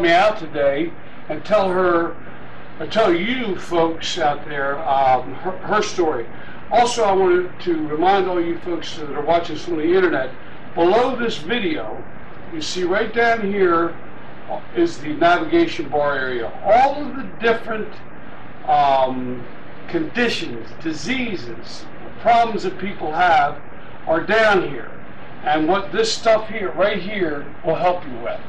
help me out today and tell you folks out there her story. Also, I wanted to remind all you folks that are watching this on the internet, below this video, you see right down here is the navigation bar area. All of the different conditions, diseases, problems that people have are down here. And what this stuff here, right here, will help you with,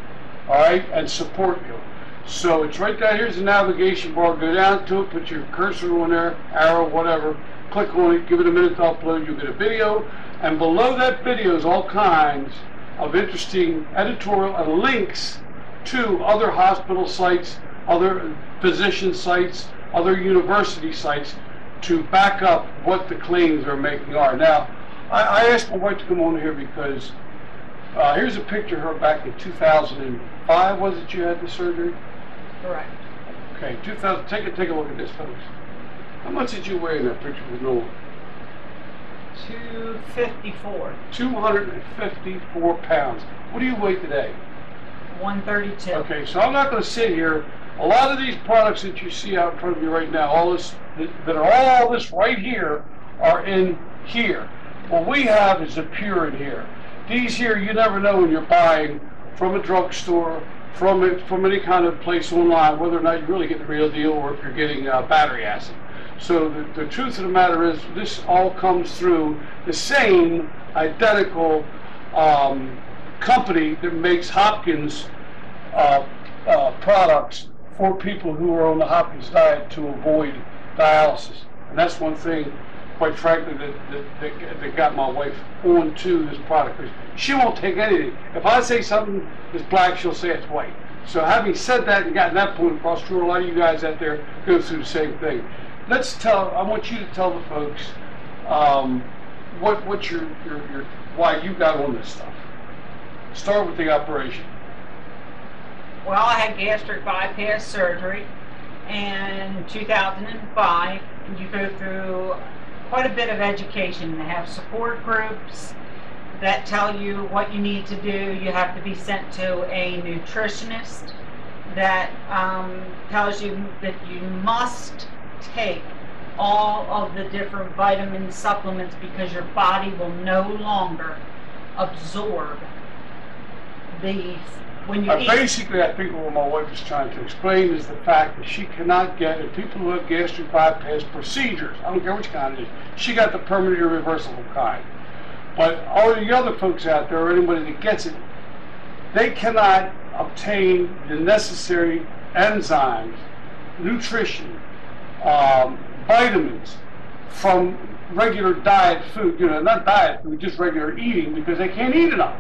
all right, and support you. So it's right down here's the navigation bar. Go down to it, put your cursor on there, arrow, whatever, click on it, give it a minute to upload, you'll get a video. And below that video is all kinds of interesting editorial and links to other hospital sites, other physician sites, other university sites to back up what the claims they're making are. Now, I asked my wife to come on here because here's a picture of her back in 2005, was it you had the surgery? Correct. Okay, 2000, take a look at this, folks. How much did you weigh in that picture with Noah? 254. 254 pounds. What do you weigh today? 132. Okay, so I'm not going to sit here. A lot of these products that you see out in front of you right now, all this right here, are in here. What we have is the pure in here. These here, you never know when you're buying from a drugstore, from any kind of place online, whether or not you really get the real deal or if you're getting battery acid. So the truth of the matter is, this all comes through the same identical company that makes Hopkins products for people who are on the Hopkins diet to avoid dialysis. And that's one thing, quite frankly, that got my wife onto this product. She won't take anything. If I say something is black, she'll say it's white. So having said that and gotten that point across, sure, a lot of you guys out there go through the same thing. I want you to tell the folks what's your why you got on this stuff. Start with the operation. Well, I had gastric bypass surgery in 2005. You go through quite a bit of education. They have support groups that tell you what you need to do. You have to be sent to a nutritionist that tells you that you must take all of the different vitamin supplements because your body will no longer absorb when you eat. Basically, I think what my wife is trying to explain is the fact that she cannot get, and people who have gastric bypass procedures, I don't care which kind it is, she got the permanent irreversible kind. But all the other folks out there, or anybody that gets it, they cannot obtain the necessary enzymes, nutrition, vitamins from regular diet food, not diet food, just regular eating, because they can't eat enough.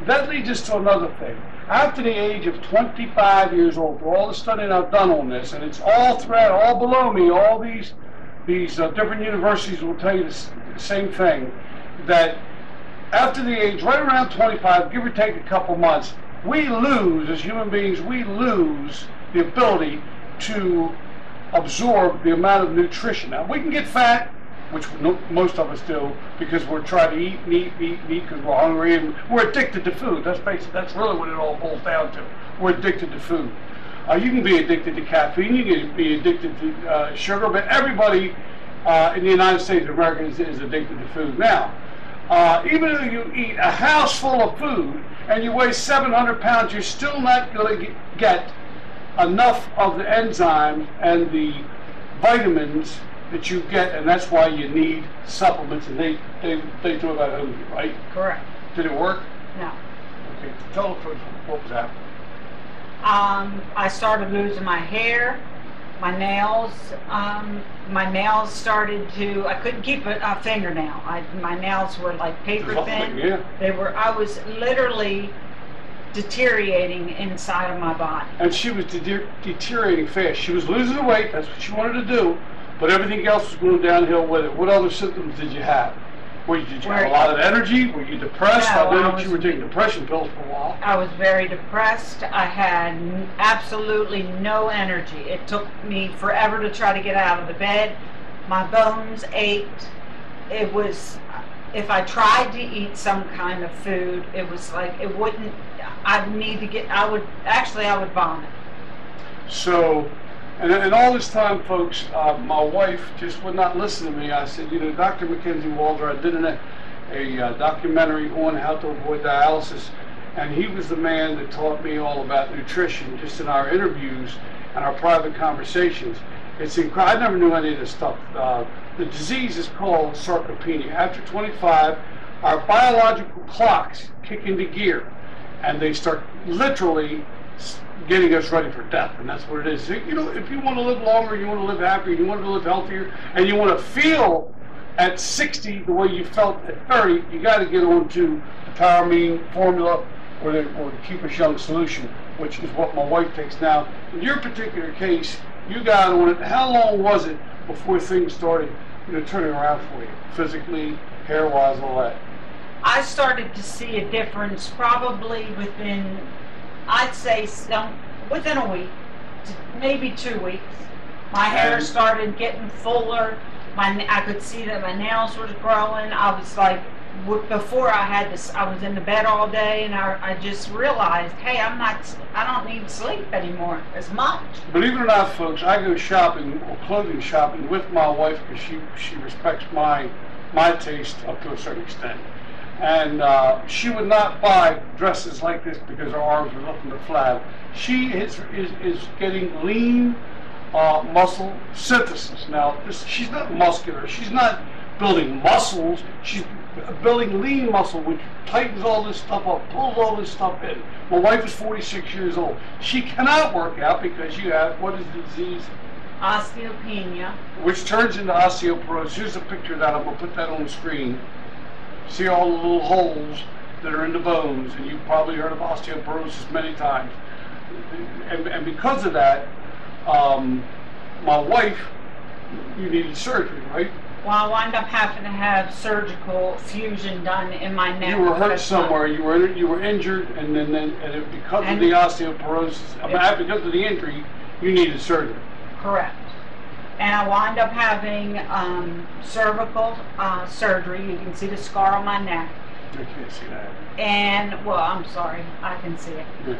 That leads us to another thing. After the age of 25 years old, for all the studying I've done on this, and it's all throughout, all below me, all these different universities will tell you the same thing, that after the age, right around 25, give or take a couple months, we lose, as human beings, we lose the ability to absorb the amount of nutrition. Now, we can get fat, which most of us do, because we're trying to eat because we're hungry and we're addicted to food. That's really what it all boils down to. We're addicted to food. You can be addicted to caffeine, you can be addicted to sugar, but everybody in the United States of America is addicted to food. Now, even though you eat a house full of food and you weigh 700 pounds, you're still not going to get enough of the enzymes and the vitamins that you get, and that's why you need supplements, and they do it at home, right? Correct. Did it work? No. Okay, tell us what was happening. I started losing my hair, my nails. My nails started to, I couldn't keep a fingernail. My nails were like paper thin. Yeah. I was literally deteriorating inside of my body. And she was deteriorating fast. She was losing the weight, that's what she wanted to do, but everything else was going downhill with it. What other symptoms did you have? Did you have a lot of energy? Were you depressed? No, I know that you were taking depression pills for a while. I was very depressed. I had absolutely no energy. It took me forever to try to get out of the bed. My bones ached. It was, if I tried to eat some kind of food, it was like, it wouldn't, I would vomit. So, and all this time, folks, my wife just would not listen to me. I said, you know, Dr. Mackenzie Walter, I did a documentary on how to avoid dialysis, and he was the man that taught me all about nutrition just in our interviews and our private conversations. It's incredible. I never knew any of this stuff. The disease is called sarcopenia. After 25, our biological clocks kick into gear, and they start literally getting us ready for death, and that's what it is. You know, if you want to live longer, you want to live happier, you want to live healthier, and you want to feel at 60 the way you felt at 30, you got to get onto the Power formula or the Keep Us Young solution, which is what my wife takes now. In your particular case, you got on it. How long was it before things started, you know, turning around for you, physically, hair-wise, all that? I started to see a difference probably within, I'd say, within a week, maybe 2 weeks. My hair started getting fuller. I could see that my nails were growing. I was like, before I had this, I was in the bed all day, and I just realized, hey, I don't need sleep anymore as much. Believe it or not, folks, I go shopping or clothing shopping with my wife because she respects my taste up to a certain extent. And she would not buy dresses like this because her arms were nothing but flab. She is getting lean muscle synthesis. Now, she's not muscular. She's not building muscles. She's building lean muscle, which tightens all this stuff up, pulls all this stuff in. My wife is 46 years old. She cannot work out because you have, what is the disease? Osteopenia. Which turns into osteoporosis. Here's a picture of that. I'm going to put that on the screen. See all the little holes that are in the bones, and you've probably heard of osteoporosis many times. And because of that, my wife, you needed surgery, right? Well, I wound up having to have surgical fusion done in my neck. You were hurt somewhere. You were injured, and because of the osteoporosis, because of the injury, you needed surgery. Correct. And I wound up having cervical surgery. You can see the scar on my neck. I can't see that. And, well, I'm sorry, I can see it. Yeah.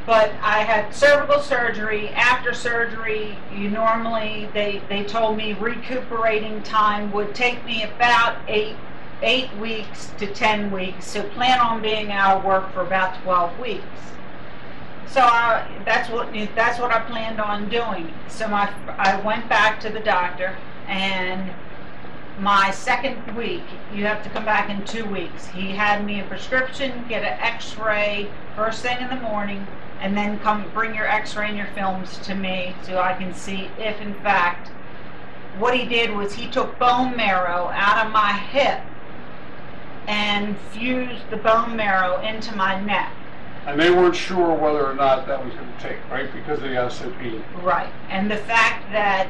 But I had cervical surgery. After surgery, they told me recuperating time would take me about 8 weeks to 10 weeks. So plan on being out of work for about 12 weeks. So that's what I planned on doing. So I went back to the doctor, and my second week, you have to come back in 2 weeks. He had me a prescription, get an X-ray first thing in the morning, and then come bring your X-ray and your films to me so I can see if, in fact, what he did was he took bone marrow out of my hip and fused the bone marrow into my neck. And they weren't sure whether or not that was going to take, right, because of the osteopenia. Right. And the fact that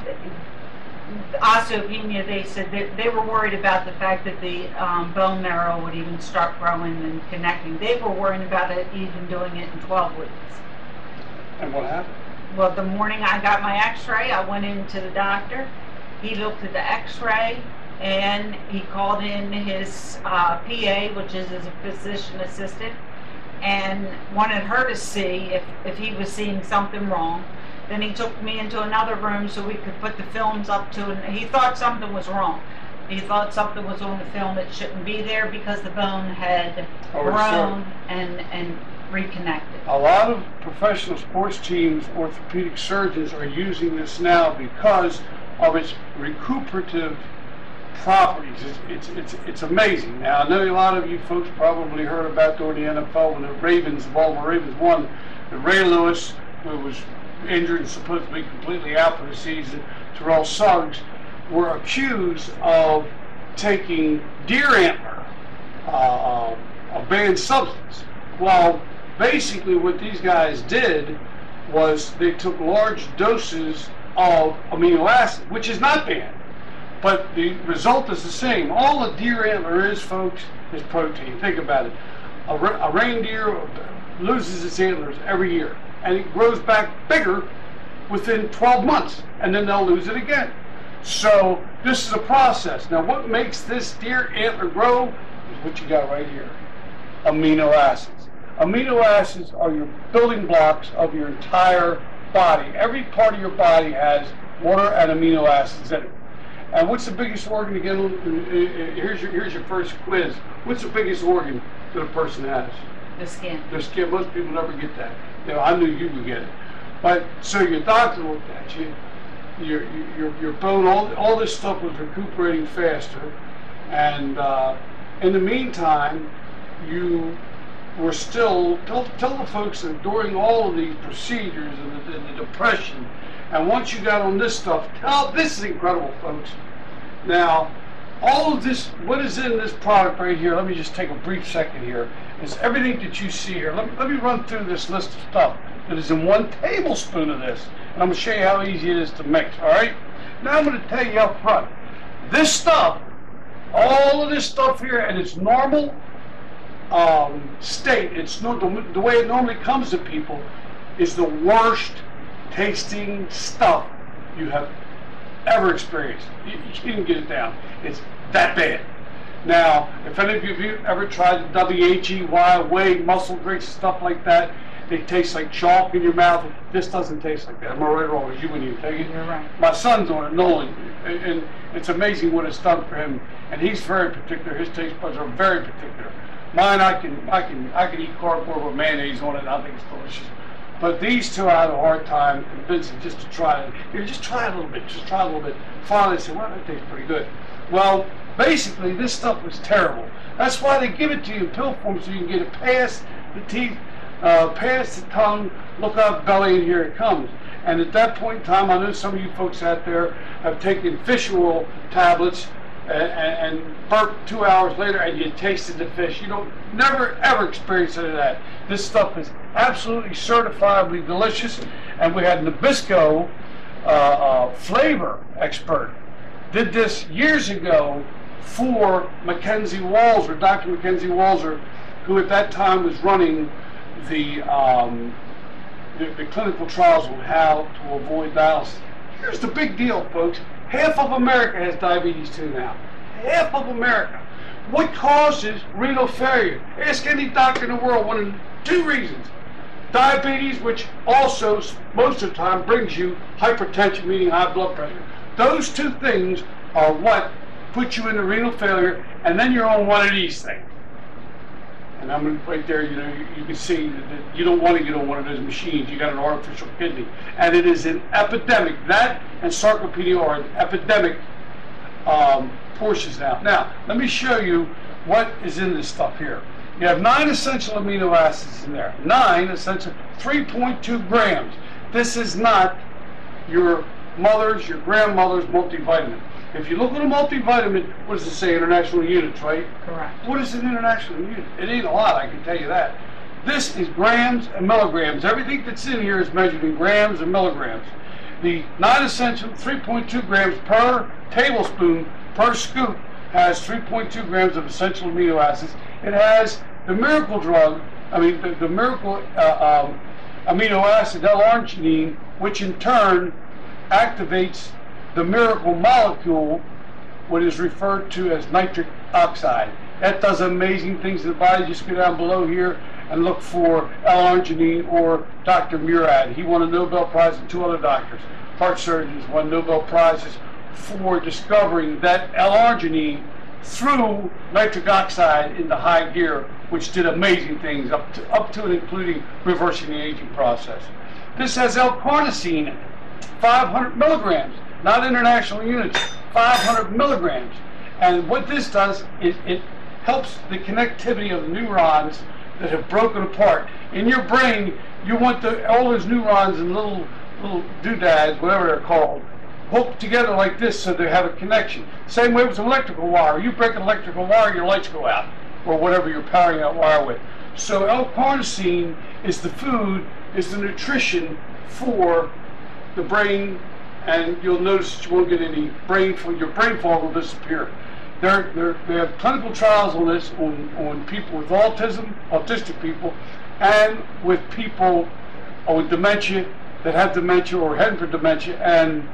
osteopenia, they said that they were worried about the fact that the bone marrow would even start growing and connecting. They were worried about it even doing it in 12 weeks. And what happened? Well, the morning I got my X-ray, I went into the doctor. He looked at the X-ray, and he called in his PA, which is his physician assistant, and wanted her to see if he was seeing something wrong. Then he took me into another room so we could put the films up to it. He thought something was wrong. He thought something was on the film that shouldn't be there because the bone had grown and reconnected. A lot of professional sports teams, orthopedic surgeons are using this now because of its recuperative properties. It's amazing. Now, I know a lot of you folks probably heard about during the NFL when the Baltimore Ravens won. Ray Lewis, who was injured and supposed to be completely out for the season, Terrell Suggs, were accused of taking deer antler, a banned substance. Well, basically what these guys did was they took large doses of amino acid, which is not banned, but the result is the same. All a deer antler is, folks, is protein. Think about it. A reindeer loses its antlers every year, and it grows back bigger within 12 months, and then they'll lose it again. So this is a process. Now, what makes this deer antler grow is what you got right here: amino acids. Amino acids are your building blocks of your entire body. Every part of your body has water and amino acids in it. And what's the biggest organ again? Here's your first quiz. What's the biggest organ that a person has? The skin. The skin. Most people never get that. You know, I knew you would get it. But so your doctor looked at you. Your bone, all this stuff was recuperating faster, and in the meantime, you were still tell the folks that during all of these procedures and the depression, and once you got on this stuff, this is incredible, folks. Now, all of this, what is in this product right here? Let me just take a brief second here. Is everything that you see here. Let me run through this list of stuff that is in 1 tablespoon of this. And I'm going to show you how easy it is to mix, all right? Now I'm going to tell you up front. This stuff, all of this stuff here in its normal state, it's not the way it normally comes to people, is the worst tasting stuff you have ever experienced. You can get it down. It's that bad. Now, if any of you ever tried the WHEY, whey, muscle drinks, stuff like that, they taste like chalk in your mouth. This doesn't taste like that. Am I right or wrong? You wouldn't even take it. You're right. My son's on it, Nolan, and it's amazing what it's done for him. And he's very particular. His taste buds are very particular. Mine, I can eat cardboard with mayonnaise on it, and I think it's delicious. But these two, I had a hard time convincing just to try it. Here, just try it a little bit. Just try a little bit. Finally, they said, "Well, that tastes pretty good." Well, basically, this stuff was terrible. That's why they give it to you in pill form, so you can get it past the teeth, past the tongue, look out belly, and here it comes. And at that point in time, I know some of you folks out there have taken fish oil tablets and burped 2 hours later, and you tasted the fish. You don't never ever experience any of that. This stuff is absolutely certifiably delicious. And we had Nabisco, flavor expert, did this years ago for Mackenzie Walzer, Dr. Mackenzie Walzer, who at that time was running the clinical trials on how to avoid dialysis. Here's the big deal, folks. Half of America has diabetes too now. Half of America. What causes renal failure? Ask any doctor in the world. One of 2 reasons. Diabetes, which also most of the time brings you hypertension, meaning high blood pressure. Those 2 things are what put you into renal failure, and then you're on one of these things. And I'm right there, you know, you can see that you don't want to get on one of those machines. You got an artificial kidney. And it is an epidemic. That and sarcopenia are an epidemic portions now. Now, let me show you what is in this stuff here. You have 9 essential amino acids in there. 9 essential, 3.2 grams. This is not your mother's, your grandmother's multivitamin. If you look at a multivitamin, what does it say? International units, right? Correct. What is an international unit? It ain't a lot, I can tell you that. This is grams and milligrams. Everything that's in here is measured in grams and milligrams. The 9 essential, 3.2 grams per tablespoon per scoop, has 3.2 grams of essential amino acids. It has the miracle drug, the miracle amino acid, L-arginine, which in turn activates the miracle molecule, what is referred to as nitric oxide. That does amazing things in the body. Just go down below here and look for L-arginine or Dr. Murad. He won a Nobel Prize, and 2 other doctors, heart surgeons, won Nobel Prizes for discovering that L-arginine threw nitric oxide into high gear, which did amazing things up to and including reversing the aging process. This has L-carnosine in it, 500 milligrams, not international units, 500 milligrams. And what this does is it helps the connectivity of the neurons that have broken apart. In your brain, you want all those neurons and little doodads, whatever they're called, hooked together like this so they have a connection. Same way with electrical wire. You break an electrical wire, your lights go out, or whatever you're powering that wire with. So L-carnosine is the food, is the nutrition for the brain, and you'll notice that you won't get any brain fog. Your brain fog will disappear. They have clinical trials on this on people with autism, autistic people, and with people with dementia that have dementia or heading for dementia, and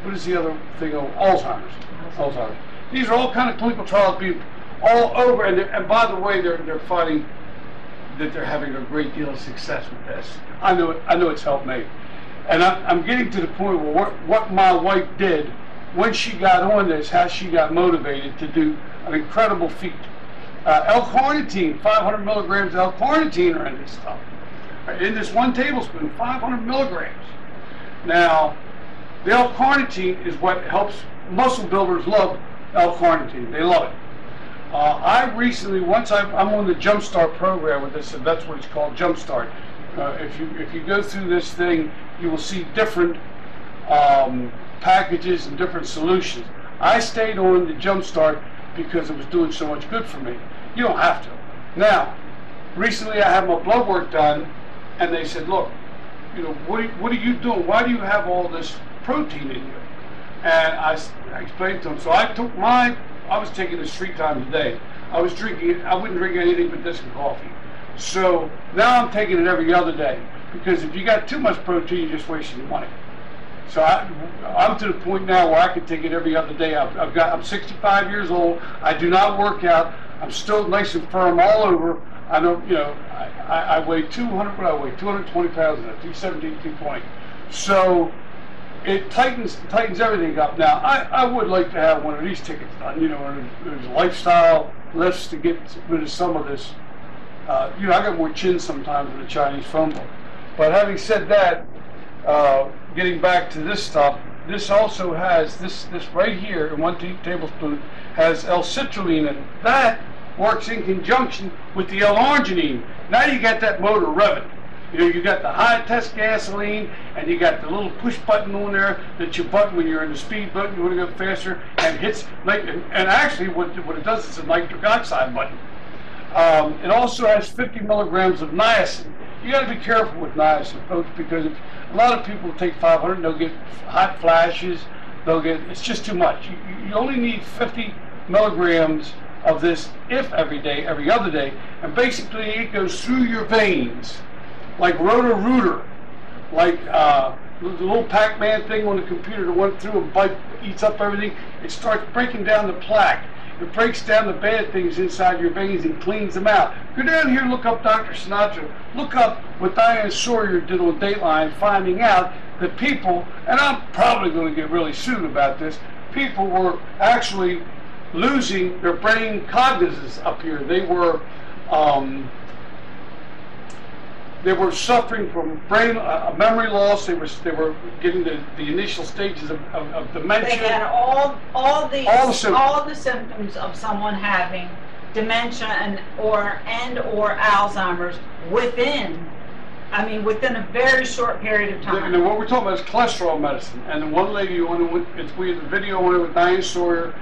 what is the other thing? Alzheimer's. These are all kind of clinical trials being all over, and by the way, they're finding that they're having a great deal of success with this. I know it's helped me. And I'm getting to the point where what my wife did when she got on this, how she got motivated to do an incredible feat. L-carnitine, 500 milligrams of L-carnitine are in this stuff. In this 1 tablespoon, 500 milligrams. Now, the L-carnitine is what helps muscle builders love L-carnitine. They love it. I recently, I'm on the Jumpstart program with this, and that's what it's called, Jumpstart. If you go through this thing, you will see different packages and different solutions. I stayed on the Jumpstart because it was doing so much good for me. You don't have to. Now, recently I had my blood work done, and they said, look, what are you doing? Why do you have all this protein in you? And I explained to them. So I was taking this 3 times a day. I wouldn't drink anything but this and coffee. So now I'm taking it every other day, because if you got too much protein, you're just wasting your money. So I'm to the point now where I can take it every other day. I'm 65 years old. I do not work out. I'm still nice and firm all over. I don't, I weigh 220 pounds now, 217, 220. So it tightens everything up. Now, I would like to have one of these tickets done, there's lifestyle lifts to get rid of some of this. I got more chin sometimes than a Chinese phone book. But having said that, getting back to this stuff, this also has, this right here in 1 tablespoon has L-citrulline in it. That works in conjunction with the L-arginine. Now you got that motor revving. You got the high test gasoline, and you got the little push button on there that you button when you're in the speed button, you want to go faster, and hits, and actually what it does is a nitric oxide button. It also has 50 milligrams of niacin. You got to be careful with niacin, folks, because a lot of people take 500, they'll get hot flashes, it's just too much. You only need 50 milligrams of this, if every day, every other day, and basically it goes through your veins like Roto-Rooter, like the little Pac-Man thing on the computer that went through and eats up everything. It starts breaking down the plaque. It breaks down the bad things inside your veins and cleans them out. Go down here and look up Dr. Sinatra. Look up what Diane Sawyer did on Dateline, finding out that people, and I'm probably going to get really sued about this, people were actually losing their brain cognizance up here. They were suffering from brain memory loss. They were getting the initial stages of dementia. They had all the symptoms of someone having dementia and or Alzheimer's within a very short period of time. And what we're talking about is cholesterol medicine. And the one lady we had the video on it with Diane Sawyer,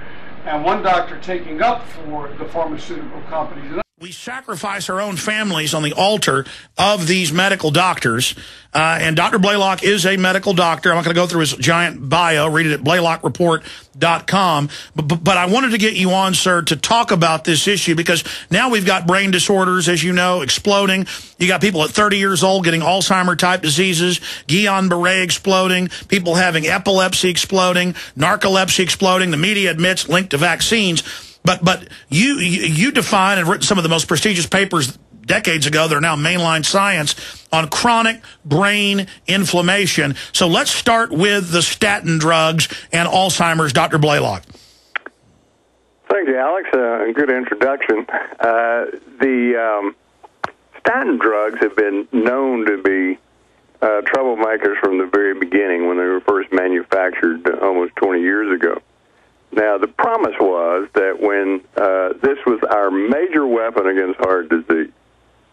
and one doctor taking up for the pharmaceutical companies. We sacrifice our own families on the altar of these medical doctors. And Dr. Blaylock is a medical doctor. I'm not going to go through his giant bio. Read it at BlaylockReport.com. But I wanted to get you on, sir, to talk about this issue, because now we've got brain disorders, as you know, exploding. You got people at 30 years old getting Alzheimer-type diseases, Guillain-Barré exploding, people having epilepsy exploding, narcolepsy exploding. The media admits linked to vaccines. But you define and written some of the most prestigious papers decades ago that are now mainline science on chronic brain inflammation. So let's start with the statin drugs and Alzheimer's, Dr. Blaylock. Thank you, Alex. Good introduction. The statin drugs have been known to be troublemakers from the very beginning when they were first manufactured almost 20 years ago. Now, the promise was that when this was our major weapon against heart disease,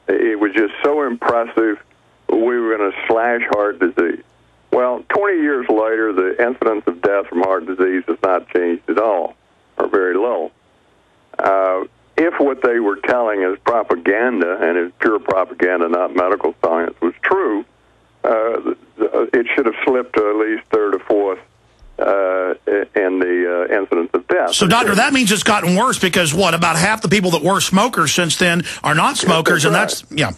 it was just so impressive, we were going to slash heart disease. Well, 20 years later, the incidence of death from heart disease has not changed at all, or very low. If what they were telling as propaganda, and it's pure propaganda, not medical science, was true, it should have slipped to at least third or fourth in the incidence of death. So, doctor, that means it's gotten worse, because about half the people that were smokers since then are not smokers, and that's Yeah,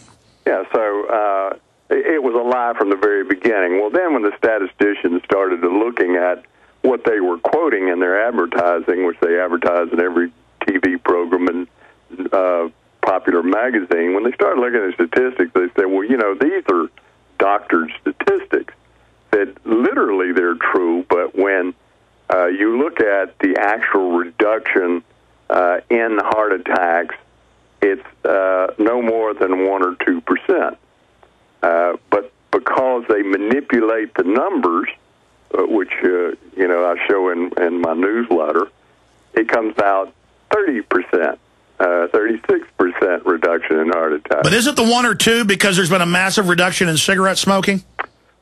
so it was a lie from the very beginning. Well, then when the statisticians started looking at what they were quoting in their advertising, which they advertise in every TV program and popular magazine, when they started looking at statistics, they said, well, you know, these are doctored statistics. That literally they're true, but when you look at the actual reduction in heart attacks, it's no more than 1 or 2%. But because they manipulate the numbers, which you know I show in my newsletter, it comes out 30%, 36% reduction in heart attacks. But is it the 1 or 2 because there's been a massive reduction in cigarette smoking?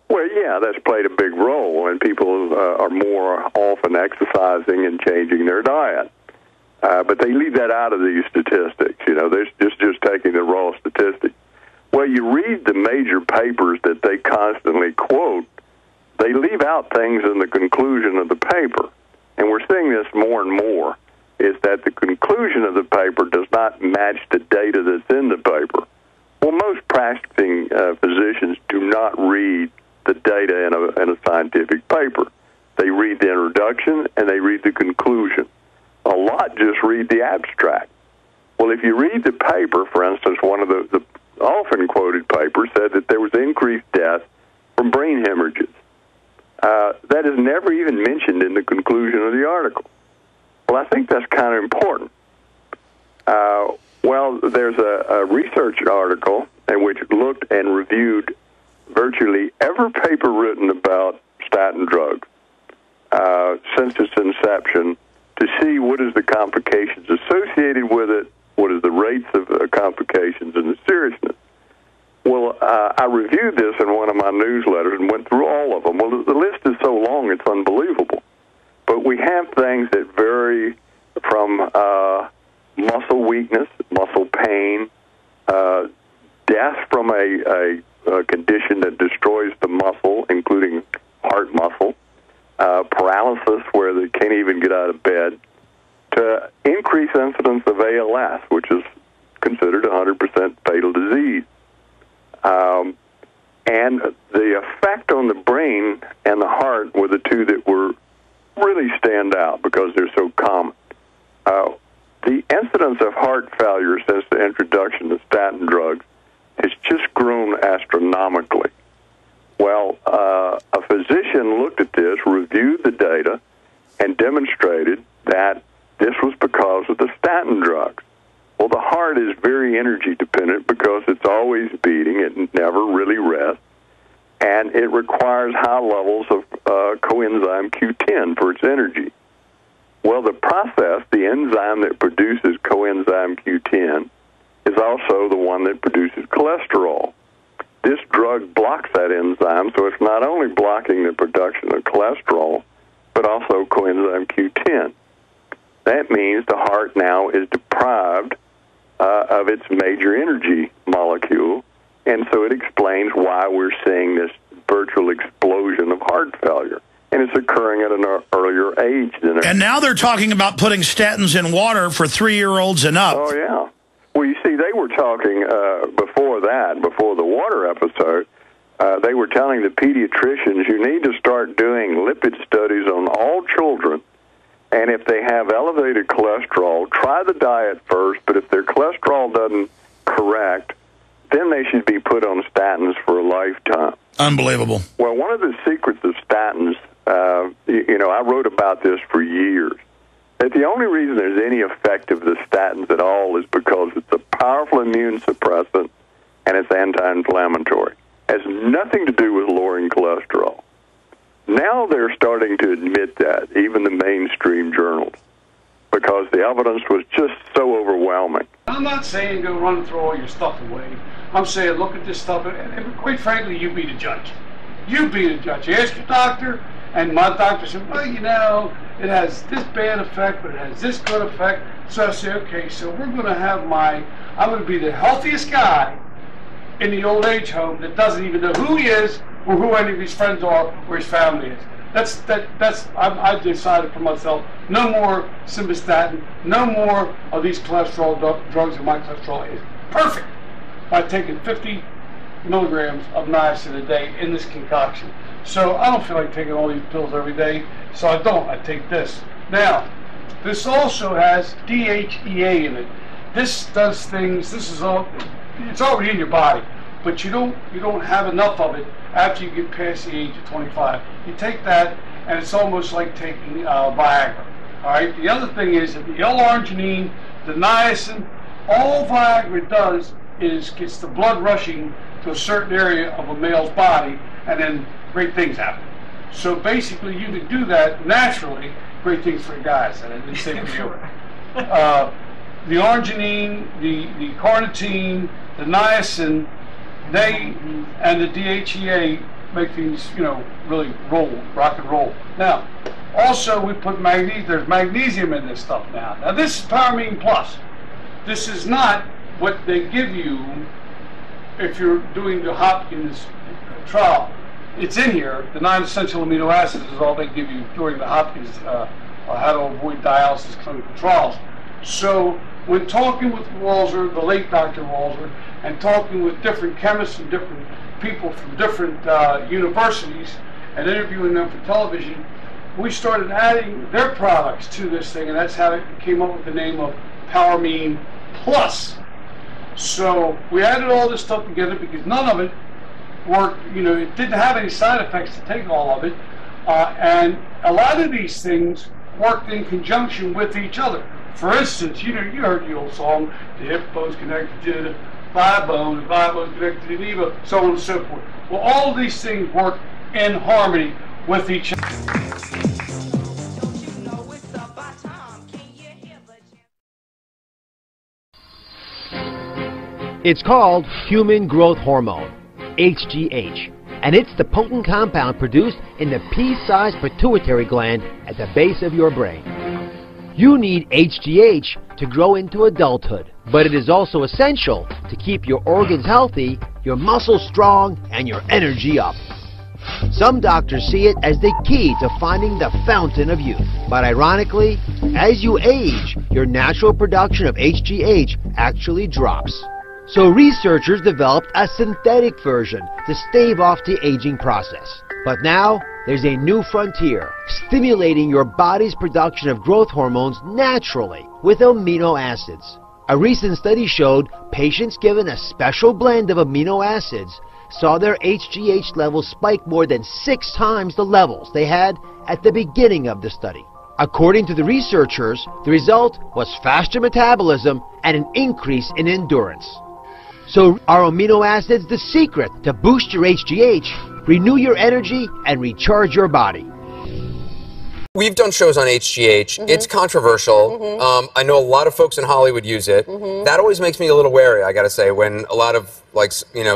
Well, yeah, that's played a big role, and people are more often exercising and changing their diet. But they leave that out of these statistics. You know, they're just taking the raw statistics. Well, you read the major papers that they constantly quote, they leave out things in the conclusion of the paper. And we're seeing this more and more, is that the conclusion of the paper does not match the data that's in the paper. Well, most practicing physicians do not read the data in a scientific paper. They read the introduction and they read the conclusion. A lot just read the abstract. Well, if you read the paper, for instance, one of the often quoted papers said that there was increased death from brain hemorrhages. That is never even mentioned in the conclusion of the article. Well, I think that's kind of important. Well, there's a research article in which looked and reviewed virtually every paper written about statin drugs since its inception to see what is the complications associated with it, what is the rates of complications and the seriousness. Well, I reviewed this in one of my newsletters and went through all of them. Well, the list is so long, it's unbelievable. But we have things that vary from muscle weakness, muscle pain, death from a condition that destroys the muscle, including heart muscle, paralysis where they can't even get out of bed, to increased incidence of ALS, which is considered 100% fatal disease. And the effect on the brain and the heart were the two that were really stand out because they're so common. The incidence of heart failure since the introduction of statin drugs has just grown astronomically. Well, a physician looked at this, reviewed the data, and demonstrated that this was because of the statin drugs. Well, the heart is very energy dependent because it's always beating. It never really rests. And it requires high levels of coenzyme Q10 for its energy. Well, the process, the enzyme that produces coenzyme Q10, is also the one that produces cholesterol. This drug blocks that enzyme, so it's not only blocking the production of cholesterol, but also coenzyme Q10. That means the heart now is deprived of its major energy molecule, and so it explains why we're seeing this virtual explosion of heart failure. And it's occurring at an earlier age than. And now they're talking about putting statins in water for 3-year-olds and up. Oh, yeah. Well, you see, they were talking before that, before the water episode, they were telling the pediatricians, you need to start doing lipid studies on all children, and if they have elevated cholesterol, try the diet first, but if their cholesterol doesn't correct, then they should be put on statins for a lifetime. Unbelievable. Well, one of the secrets of statins, I wrote about this for years, that the only reason there's any effect of the statins at all is because it's a powerful immune suppressant and it's anti-inflammatory. It has nothing to do with lowering cholesterol. Now they're starting to admit that, even the mainstream journals, because the evidence was just so overwhelming. I'm not saying go run and throw all your stuff away. I'm saying look at this stuff, and quite frankly, you be the judge. You be the judge. Ask your doctor, and my doctor said, well, it has this bad effect, but it has this good effect. So I say, okay, so we're going to have I'm going to be the healthiest guy in the old age home that doesn't even know who he is or who any of his friends are or his family is. I've decided for myself, no more simvastatin, no more of these cholesterol drugs, and my cholesterol is perfect by taking 50 milligrams of niacin a day in this concoction. So I don't feel like taking all these pills every day, so I don't. I take this. Now, this also has DHEA in it. This does things. This is all. It's already in your body, but you don't have enough of it after you get past the age of 25. You take that, and it's almost like taking Viagra. All right. The other thing is that the L-arginine, the niacin, all Viagra does is gets the blood rushing to a certain area of a male's body, and then great things happen. So basically, you can do that naturally. Great things for guys, and I didn't say for you. The arginine, the carnitine, the niacin, and the DHEA make things, really rock and roll. Now, also we put magnesium. There's magnesium in this stuff now. Now this is Powermine Plus. This is not what they give you if you're doing the Hopkins trial. It's in here. The 9 essential amino acids is all they give you during the Hopkins how to avoid dialysis clinical trials. So when talking with Walser, the late Dr. Walser, and talking with different chemists and different people from different universities and interviewing them for television, we started adding their products to this thing, and that's how it came up with the name of Powermine Plus. So we added all this stuff together because none of it worked, it didn't have any side effects to take all of it, and a lot of these things worked in conjunction with each other. For instance, you heard the old song, the hip bone's connected to the thigh bone, the thigh bone's connected to the knee bone, so on and so forth. Well, all of these things work in harmony with each other. It's called human growth hormone, HGH, and it's the potent compound produced in the pea-sized pituitary gland at the base of your brain. You need HGH to grow into adulthood, but it is also essential to keep your organs healthy, your muscles strong, and your energy up. Some doctors see it as the key to finding the fountain of youth. But ironically, as you age, your natural production of HGH actually drops. So researchers developed a synthetic version to stave off the aging process. But now, there's a new frontier, stimulating your body's production of growth hormones naturally with amino acids. A recent study showed patients given a special blend of amino acids saw their HGH levels spike more than 6 times the levels they had at the beginning of the study. According to the researchers, the result was faster metabolism and an increase in endurance. So are amino acids the secret to boost your HGH, renew your energy, and recharge your body? We've done shows on HGH. It's controversial. I know a lot of folks in Hollywood use it. That always makes me a little wary, I gotta say, when a lot of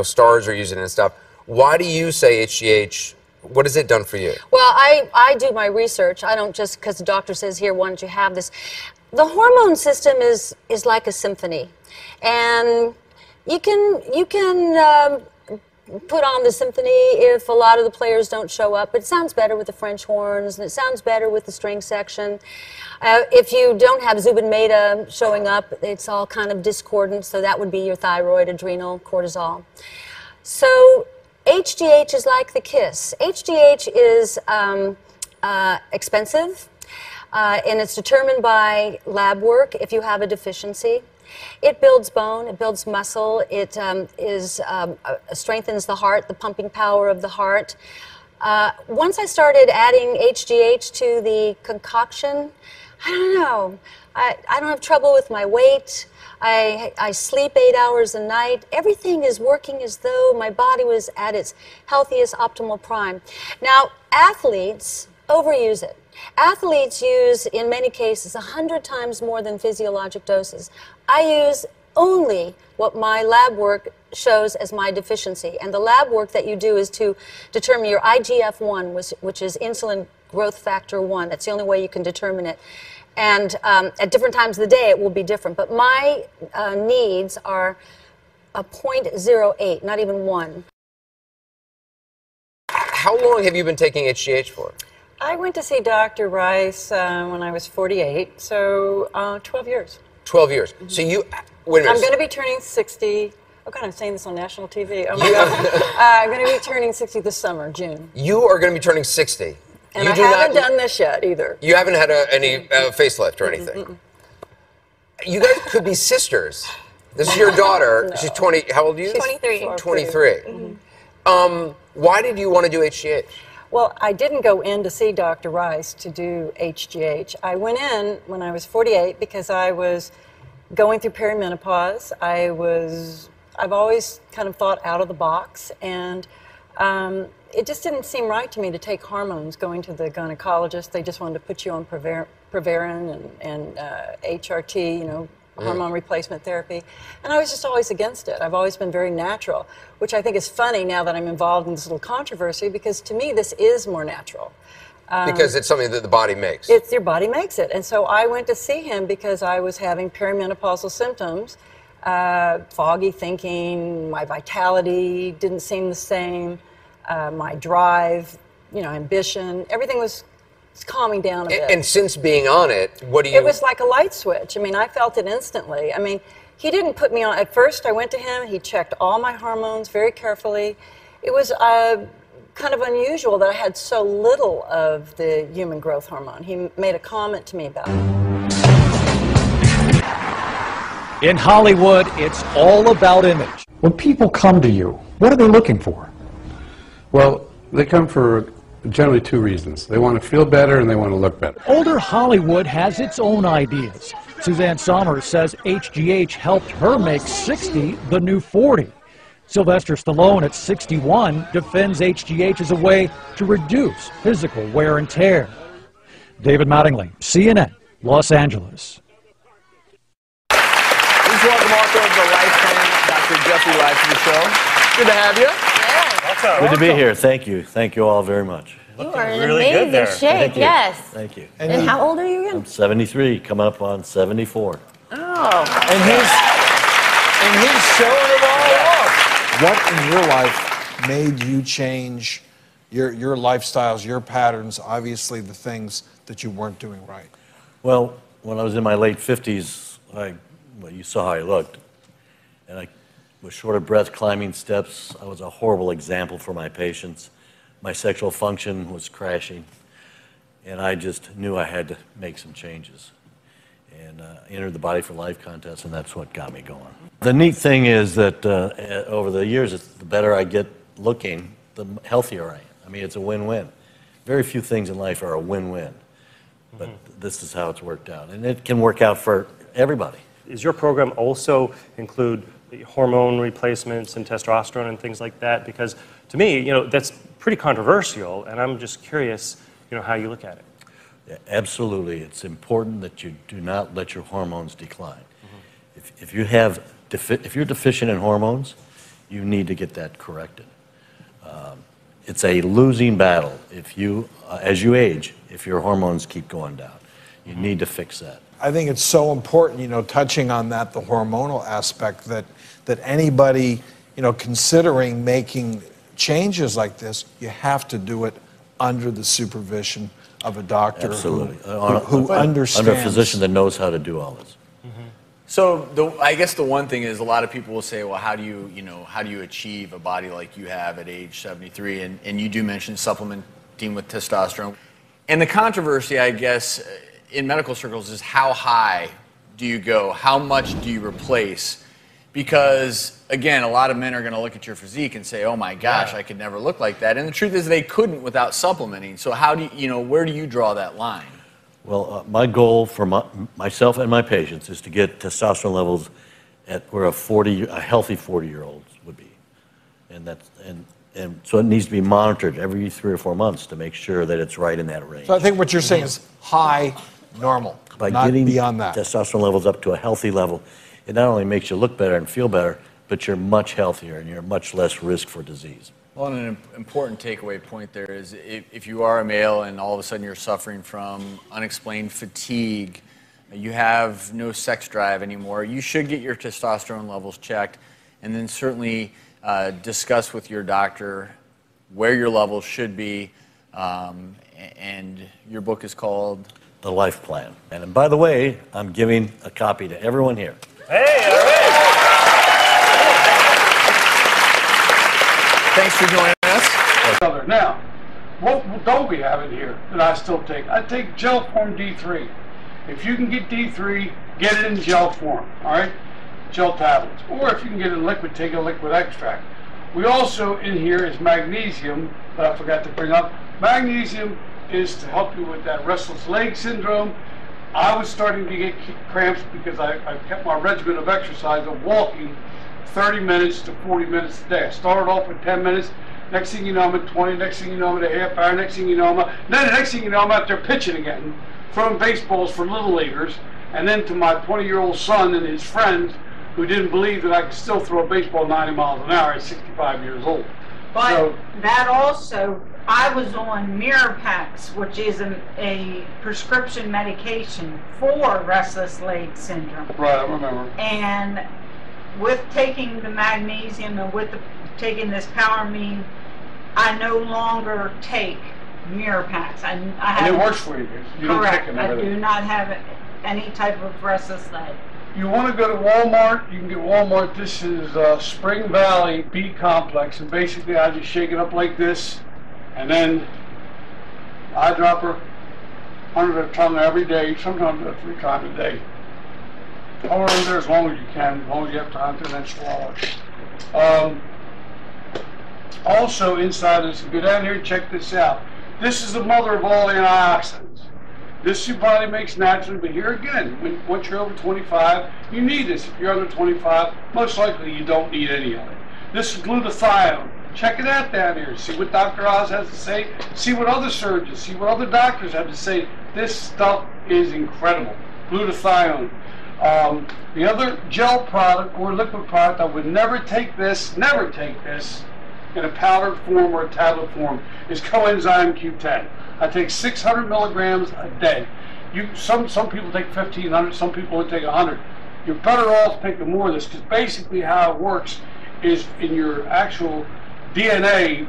stars are using it and stuff. Why do you say HGH? What has it done for you? Well, I do my research. I don't just because the doctor says, here, why don't you have this? The hormone system is like a symphony. And you can put on the symphony if a lot of the players don't show up. It sounds better with the French horns, and it sounds better with the string section. If you don't have Zubin Mehta showing up, it's all kind of discordant, so that would be your thyroid, adrenal, cortisol. So HGH is like the kiss. HGH is expensive, and it's determined by lab work if you have a deficiency. It builds bone, it builds muscle, it strengthens the heart, the pumping power of the heart. Once I started adding HGH to the concoction, I don't know, I don't have trouble with my weight. I sleep 8 hours a night. Everything is working as though my body was at its healthiest, optimal prime. Now, athletes overuse it. Athletes use, in many cases, 100 times more than physiologic doses. I use only what my lab work shows as my deficiency. And the lab work that you do is to determine your IGF-1, which is insulin growth factor 1. That's the only way you can determine it. And at different times of the day, it will be different. But my needs are a 0.08, not even 1. How long have you been taking HGH for? I went to see Dr. Rice when I was 48, so 12 years. 12 years. So you, wait a minute. I'm going to be turning 60. Oh, God, I'm saying this on national TV. Oh, my God. I'm going to be turning 60 this summer, June. You are going to be turning 60. And I haven't done this yet, either. You haven't had any facelift or anything? You guys could be sisters. This is your daughter. No. She's 20. How old are you? She's 23. 23. Mm-hmm. Why did you want to do HGH? Well, I didn't go in to see Dr. Rice to do HGH. I went in when I was 48 because I was going through perimenopause. I've always kind of thought out of the box, and it just didn't seem right to me to take hormones. Going to the gynecologist, they just wanted to put you on Proverin and HRT, you know, hormone replacement therapy, and I was just always against it. I've always been very natural, which I think is funny now that I'm involved in this little controversy, because to me this is more natural. Because it's something that the body makes. Your body makes it. And so I went to see him because I was having perimenopausal symptoms, foggy thinking, my vitality didn't seem the same, my drive, you know, ambition, everything was calming down a bit. And since being on it, what do you... It was like a light switch. I mean, I felt it instantly. I mean, he didn't put me on... At first, I went to him. He checked all my hormones very carefully. It was kind of unusual that I had so little of the human growth hormone. He made a comment to me about it. In Hollywood, it's all about image. When people come to you, what are they looking for? Well, they come for generally two reasons. They want to feel better and they want to look better. Older Hollywood has its own ideas. Suzanne Somers says HGH helped her make 60 the new 40. Sylvester Stallone at 61 defends HGH as a way to reduce physical wear and tear. David Mattingly, CNN, Los Angeles. Please welcome author of The Life Plan, Dr. Jeffrey Rice, to the show. Good to have you. Good to be here. Thank you. Thank you all very much. You are in amazing shape, yes. Thank you. And how old are you again? I'm 73, coming up on 74. Oh. And he's showing it all off. What in your life made you change your lifestyles, your patterns, obviously the things that you weren't doing right? Well, when I was in my late 50s, well, you saw how I looked. And I was short of breath climbing steps. I was a horrible example for my patients. My sexual function was crashing. And I just knew I had to make some changes. And entered the Body for Life contest, and that's what got me going. The neat thing is that over the years, the better I get looking, the healthier I am. I mean, it's a win-win. Very few things in life are a win-win. But this is how it's worked out. And it can work out for everybody. Does your program also include hormone replacements and testosterone and things like that? Because to me, you know, that's pretty controversial, and I'm just curious, you know, how you look at it. Yeah, absolutely. It's important that you do not let your hormones decline. If you're deficient in hormones, you need to get that corrected. It's a losing battle if you, as you age, if your hormones keep going down. You need to fix that. I think it's so important, you know, touching on that, the hormonal aspect, that anybody, you know, considering making changes like this, you have to do it under the supervision of a doctor. Absolutely. who understands. Under a physician that knows how to do all this. So I guess the one thing is, a lot of people will say, well, how do you achieve a body like you have at age 73? And you do mention supplementing with testosterone. And the controversy, I guess, in medical circles is, how high do you go? How much do you replace? Because, again, a lot of men are going to look at your physique and say, oh my gosh, I could never look like that. And the truth is they couldn't without supplementing. So how do you, where do you draw that line? Well, my goal for myself and my patients is to get testosterone levels at where a healthy 40-year-old would be. And so it needs to be monitored every 3 or 4 months to make sure that it's right in that range. So I think what you're saying is high, normal, by not getting beyond that. Testosterone levels up to a healthy level, it not only makes you look better and feel better, but you're much healthier and you're much less risk for disease. Well, and an important takeaway point there is, if you are a male and all of a sudden you're suffering from unexplained fatigue, you have no sex drive anymore, you should get your testosterone levels checked, and then certainly discuss with your doctor where your levels should be. And your book is called The Life Plan. And by the way, I'm giving a copy to everyone here. Hey, all right. Thanks for joining us. Now, what don't we have in here that I still take? I take gel form D3. If you can get D3, get it in gel form, all right? Gel tablets. Or if you can get it in liquid, take a liquid extract. We also, in here, is magnesium that I forgot to bring up. Magnesium is to help you with that restless leg syndrome. I was starting to get cramps because I kept my regimen of exercise of walking 30 minutes to 40 minutes a day. I started off with 10 minutes. Next thing you know, I'm at 20. Next thing you know, I'm at a half hour. Next thing you know, then the next thing you know, I'm out there pitching again, throwing baseballs for little leaguers. And then to my 20-year-old son and his friends who didn't believe that I could still throw a baseball 90 miles an hour at 65 years old. But so, that also, I was on Mirapax, which is a prescription medication for restless leg syndrome. Right, I remember. And with taking the magnesium and with taking this PowerMine, I no longer take Mirapax. And it works for you. You don't take it. I do not have any type of restless leg. You want to go to Walmart, you can get Walmart. This is Spring Valley B Complex, and basically I just shake it up like this, and then eyedropper under the tongue every day, sometimes 3 times a day. Hold it in there as long as you can, as long as you have time to, and then swallow it. Also inside this, go down here and check this out. This is the mother of all antioxidants. This your body makes naturally, but here again, once you're over 25, you need this. If you're under 25, most likely you don't need any of it. This is glutathione. Check it out down here. See what Dr. Oz has to say. See what other surgeons, see what other doctors have to say. This stuff is incredible. Glutathione. The other gel product or liquid product, I would never take this in a powdered form or a tablet form, is coenzyme Q10. I take 600 milligrams a day. Some people take 1,500, some people would take 100. You're better off taking more of this, because basically how it works is in your actual DNA,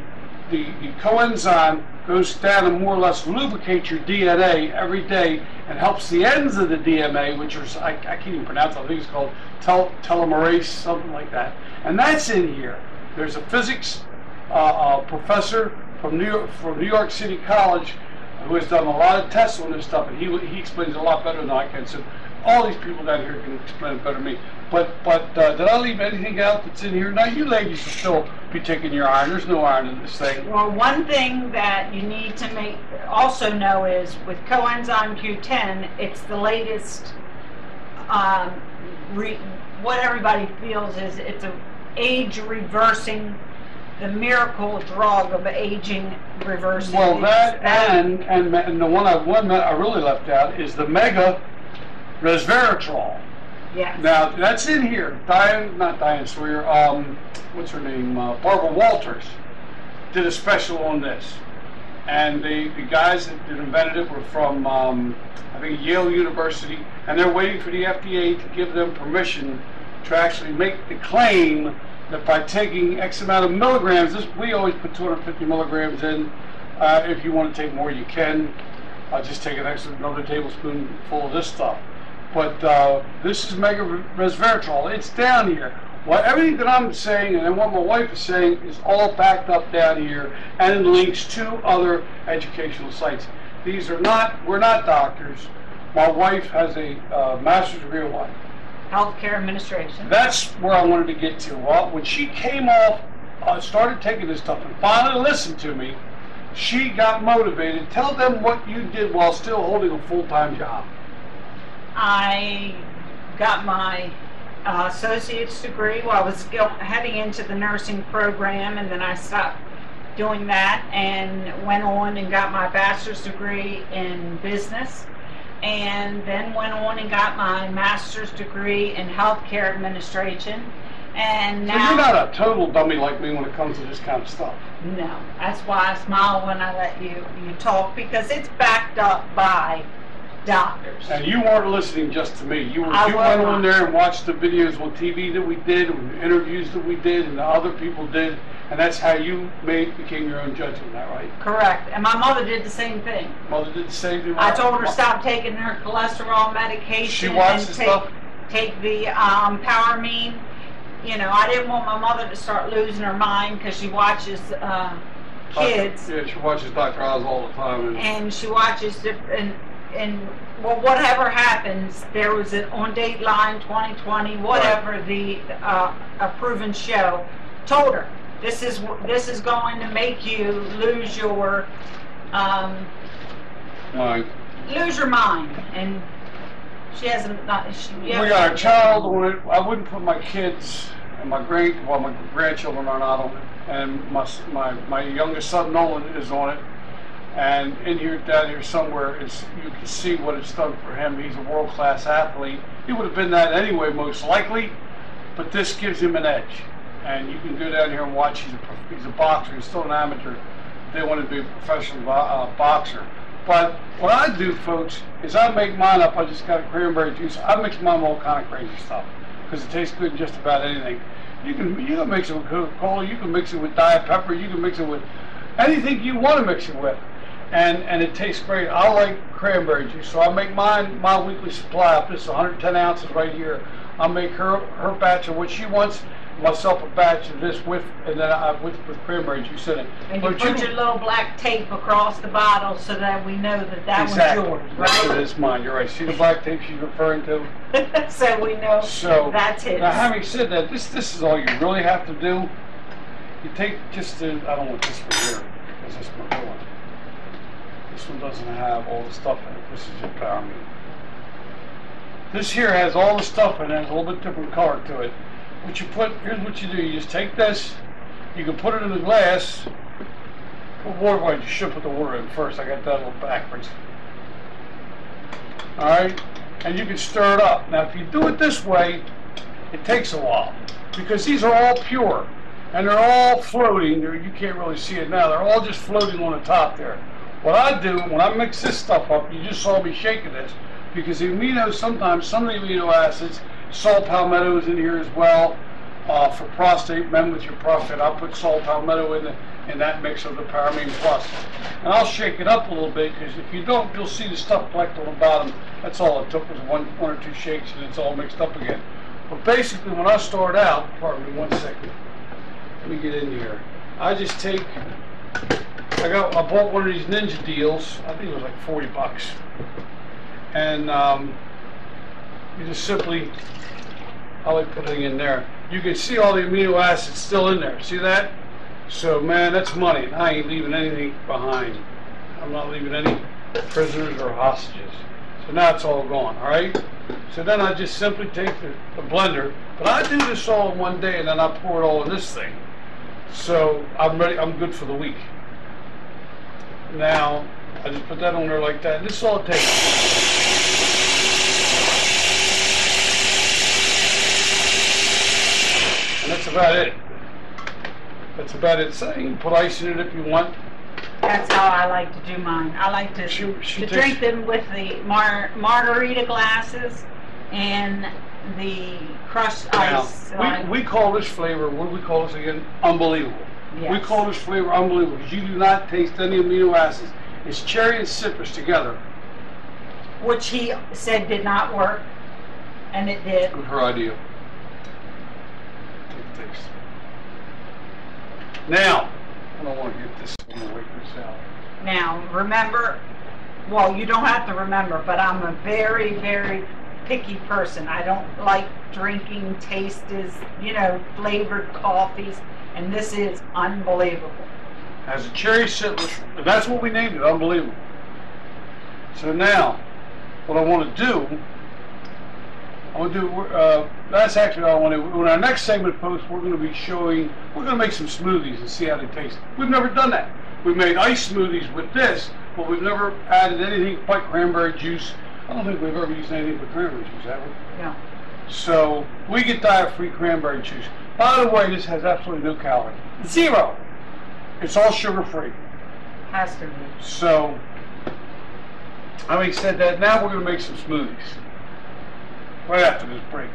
the coenzyme goes down and more or less lubricates your DNA every day and helps the ends of the DNA, which are, I can't even pronounce it, I think it's called telomerase, something like that. And that's in here. There's a physics professor from New York City College who has done a lot of tests on this stuff, and he explains it a lot better than I can. So all these people down here can explain it better than me. But did I leave anything out that's in here? Now you ladies will still be taking your iron. There's no iron in this thing. Well, one thing that you need to also know is with coenzyme Q10, it's the latest. What everybody feels is it's an age reversing. The miracle drug of aging reversing. Well, that and the one that I really left out is the mega resveratrol. Yeah. Now that's in here. Not Diane Sawyer. What's her name? Barbara Walters did a special on this, and the guys that invented it were from I think Yale University, and they're waiting for the FDA to give them permission to actually make the claim that by taking X amount of milligrams, we always put 250 milligrams in. If you want to take more, you can. Just take another tablespoon full of this stuff. But this is mega resveratrol. It's down here. Well, everything that I'm saying and what my wife is saying is all backed up down here and in links to other educational sites. We're not doctors. My wife has a master's degree in what? Healthcare administration. That's where I wanted to get to. Well, when she came off, started taking this stuff, and finally listened to me, she got motivated. Tell them what you did while still holding a full-time job. I got my associate's degree while I was heading into the nursing program, and then I stopped doing that and went on and got my bachelor's degree in business. And then went on and got my master's degree in healthcare administration. And now, so you're not a total dummy like me when it comes to this kind of stuff. No, that's why I smile when I let you talk, because it's backed up by doctors. And you weren't listening just to me. You went on there and watched the videos on TV that we did, and the interviews that we did, and the other people did, and that's how you became your own judge on that, right? Correct. And my mother did the same thing. Mother did the same thing. I told her to stop taking her cholesterol medication. She watched the stuff. Take the PowerMine. You know, I didn't want my mother to start losing her mind because she watches kids. Yeah, she watches Dr. Oz all the time. And she watches different. well, whatever happens, there was an on Dateline 2020, whatever, right. The a proven show told her this is going to make you lose your lose your mind, and she hasn't. We got a child on it. I wouldn't put my kids and my grandchildren are not on it, and my youngest son Nolan is on it. And in here, down here somewhere, you can see what it's done for him. He's a world-class athlete. He would have been that anyway, most likely, but this gives him an edge. And you can go down here and watch. He's a boxer. He's still an amateur. They want to be a professional boxer. But what I do, folks, is I make mine up. I just got a cranberry juice. I mix mine with all kind of crazy stuff because it tastes good in just about anything. You can mix it with Coca-Cola. You can mix it with Diet Pepper. You can mix it with anything you want to mix it with. And it tastes great. I like cranberry juice, so I make mine my weekly supply up. This is 110 ounces right here. I'll make her batch of what she wants, myself a batch of this with cranberry juice in it. And you put your little black tape across the bottle so that we know that exactly. one's yours, right? That's it is mine. You're right. See the black tape she's referring to? So we know that's his. Now, having said that, this is all you really have to do. You take just I don't want this one here because this one's my one. This one doesn't have all the stuff in it. This is your power meter. This here has all the stuff in it. It has a little bit different color to it. Here's what you do. You just take this. You can put it in the glass. Put water. Well, you should put the water in first. I got that a little backwards. All right, and you can stir it up. Now, if you do it this way, it takes a while because these are all pure and they're all floating. You can't really see it now. They're all just floating on the top there. What I do when I mix this stuff up, you just saw me shaking this, because sometimes some of the amino acids, saw palmetto is in here as well, for prostate men with your prostate. I'll put saw palmetto in that mix of the Paramine Plus. And I'll shake it up a little bit, because if you don't, you'll see the stuff collect on the bottom. That's all it took was one or two shakes and it's all mixed up again. But basically when I start out, pardon me 1 second, let me get in here. I just take, I bought one of these Ninja deals. I think it was like 40 bucks. And you just simply, I like putting in there. You can see all the amino acids still in there. See that? So man, that's money. I ain't leaving anything behind. I'm not leaving any prisoners or hostages. So now it's all gone, all right? So then I just simply take the blender, but I do this all in one day and then I pour it all in this thing. So I'm ready, I'm good for the week. Now, I just put that on there like that, and this is all it takes. And that's about it. That's about it. So you can put ice in it if you want. That's how I like to do mine. I like to drink them with the margarita glasses and the crushed ice. We call this flavor, what do we call this again? Unbelievable. Yes. We call this flavor unbelievable because you do not taste any amino acids. It's cherry and citrus together. Which he said did not work, and it did. Good her idea. Take a taste. Now, I don't want to get this. I'm going to wait this out. Now, remember, well, you don't have to remember, but I'm a very, very picky person. I don't like drinking flavored coffees. And this is unbelievable. Has a cherry citrus, and that's what we named it, unbelievable. So now, what I want to do, that's actually what I want to do. In our next segment, folks, we're going to make some smoothies and see how they taste. We've never done that. We've made ice smoothies with this, but we've never added anything but cranberry juice. I don't think we've ever used anything but cranberry juice, have we? No. So we get diet-free cranberry juice. By the way, this has absolutely no calorie. Zero. It's all sugar-free. Has to be. So, having said that, now we're going to make some smoothies. Right after this break.